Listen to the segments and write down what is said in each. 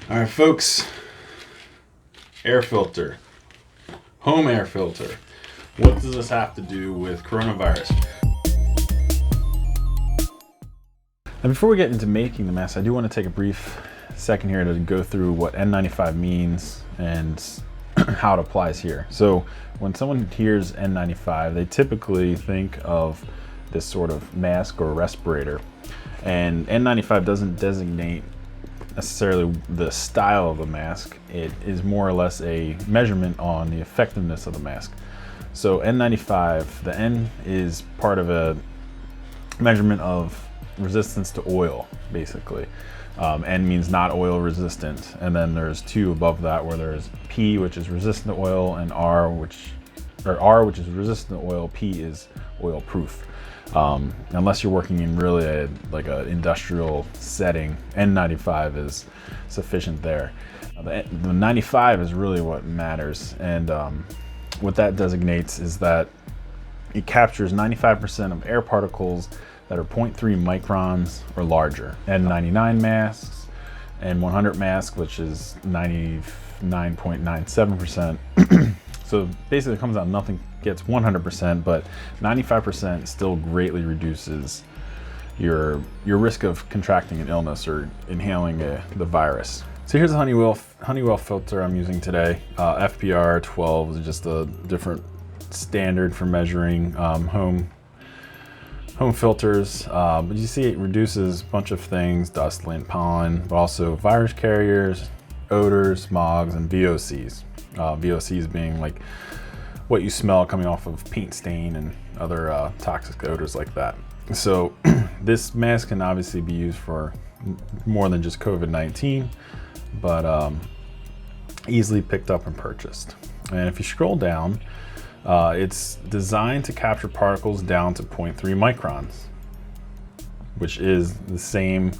All right, folks, air filter, home air filter. What does this have to do with coronavirus? And before we get into making the mask, I do want to take a brief second here to go through what N95 means and how it applies here. So when someone hears N95, they typically think of this sort of mask or respirator. And N95 doesn't designate necessarily the style of the mask. It is more or less a measurement on the effectiveness of the mask. So N95, the N is part of a measurement of resistance to oil, basically. N means not oil resistant, and then there's two above that where there's P, which is resistant to oil, and R, which is resistant to oil. P is oil proof. Unless you're working in really like an industrial setting, N95 is sufficient there. The 95 is really what matters, and what that designates is that it captures 95% of air particles that are 0.3 microns or larger. N99 masks, N100 mask, which is 99.97%. So basically it comes out nothing gets 100%, but 95% still greatly reduces your risk of contracting an illness or inhaling the virus. So here's the Honeywell filter I'm using today. FPR 12 is just a different standard for measuring home filters. But you see it reduces a bunch of things, dust, lint, pollen, but also virus carriers, odors, smogs, and VOCs. VOCs being like what you smell coming off of paint stain and other toxic odors like that. So this mask can obviously be used for more than just COVID-19, but easily picked up and purchased. And if you scroll down, it's designed to capture particles down to 0.3 microns, which is the same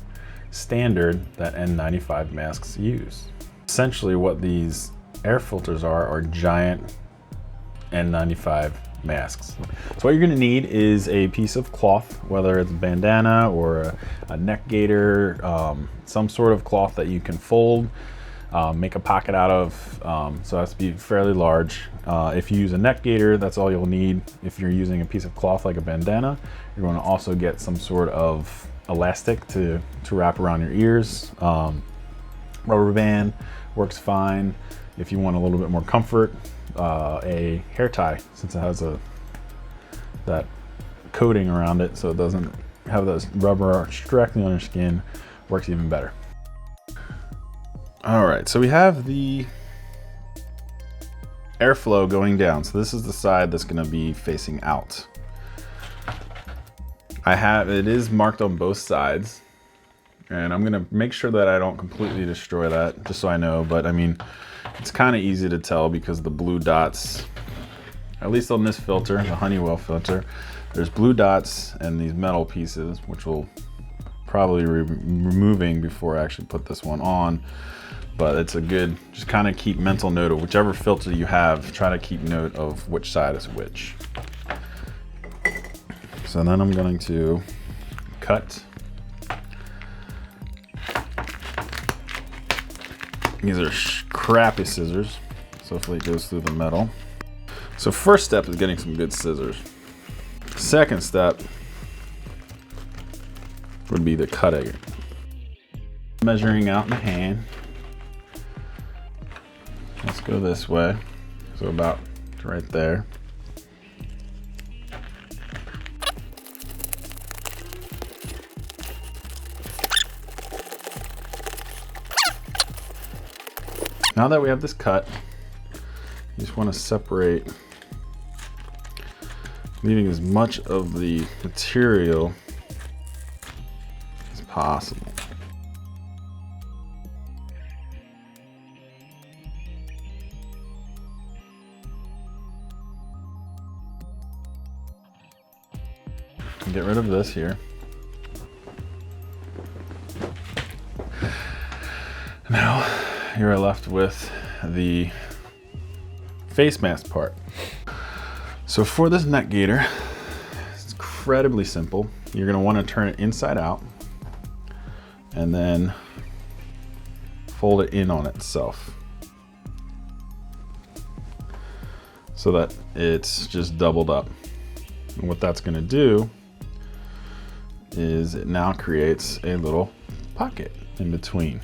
standard that N95 masks use. Essentially what these air filters are giant N95 masks. So what you're going to need is a piece of cloth, whether it's a bandana or a neck gaiter, some sort of cloth that you can fold, make a pocket out of, so it has to be fairly large. If you use a neck gaiter, that's all you'll need. If you're using a piece of cloth like a bandana, you're going to also get some sort of elastic to wrap around your ears. Rubber band works fine. If you want a little bit more comfort, a hair tie, since it has that coating around it so it doesn't have those rubber arch directly on your skin, works even better. All right, so we have the airflow going down. So this is the side that's going to be facing out. It is marked on both sides, and I'm going to make sure that I don't completely destroy that, just so I know. But I mean, it's kind of easy to tell because the blue dots, at least on this filter, the Honeywell filter, there's blue dots and these metal pieces, which we'll probably be removing before I actually put this one on. But it's a good, just kind of keep mental note of whichever filter you have, try to keep note of which side is which. So then I'm going to cut. These are crappy scissors, so hopefully it goes through the metal. So first step is getting some good scissors. Second step would be the cutting. Measuring out in the hand. Let's go this way, so about right there. Now that we have this cut, you just want to separate, leaving as much of the material as possible. Get rid of this here. Now you're left with the face mask part. So for this neck gaiter, it's incredibly simple. You're going to want to turn it inside out and then fold it in on itself so that it's just doubled up. And what that's gonna do is it now creates a little pocket in between.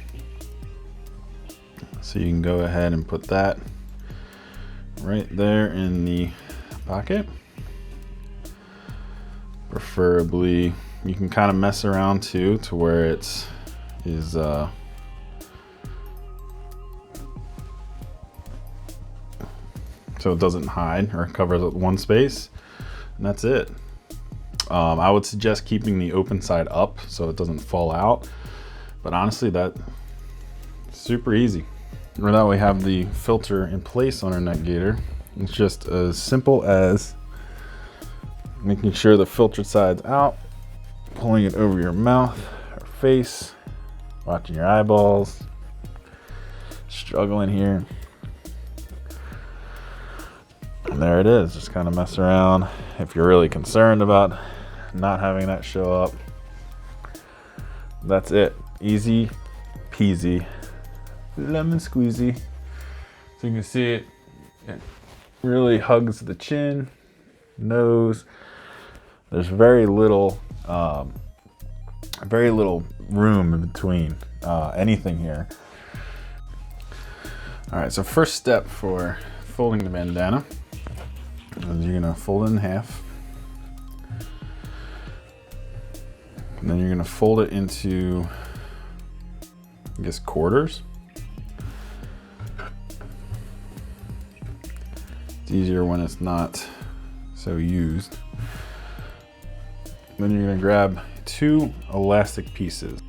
So you can go ahead and put that right there in the pocket. Preferably, you can kind of mess around too to where it's so it doesn't hide or covers one space, and that's it. I would suggest keeping the open side up so it doesn't fall out, but honestly that's super easy. Now that we have the filter in place on our neck gaiter, it's just as simple as making sure the filtered side's out, pulling it over your mouth or face, watching your eyeballs, struggling here. And there it is, just kind of mess around. If you're really concerned about not having that show up, that's it. Easy peasy, lemon squeezy. So you can see it really hugs the chin, nose. There's very little room in between anything here. All right, so first step for folding the bandana is you're gonna fold it in half. And then you're gonna fold it into, I guess, quarters. It's easier when it's not so used. Then you're gonna grab 2 elastic pieces.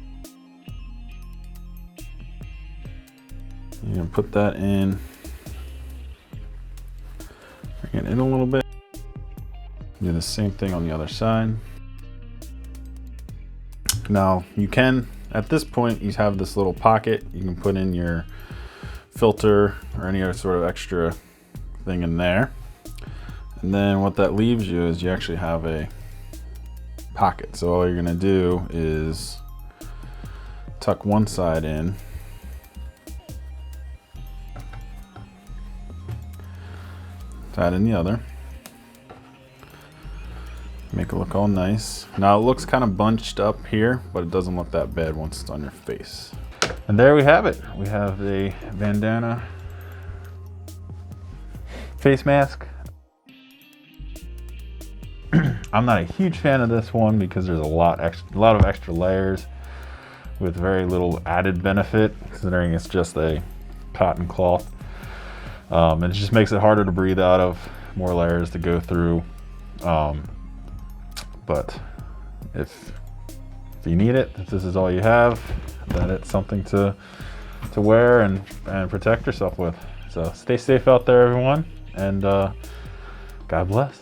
You're gonna put that in, bring it in a little bit. Do the same thing on the other side. Now you can, at this point, you have this little pocket. You can put in your filter or any other sort of extra thing in there. And then what that leaves you is you actually have a pocket. So all you're gonna do is tuck one side in, tie it in the other, make it look all nice. Now it looks kind of bunched up here, but it doesn't look that bad once it's on your face. And there we have it. We have the bandana face mask. I'm not a huge fan of this one because there's a lot of extra layers with very little added benefit, considering it's just a cotton cloth. It just makes it harder to breathe out of, more layers to go through. But if you need it, if this is all you have, then it's something to wear and protect yourself with. So stay safe out there, everyone, and God bless.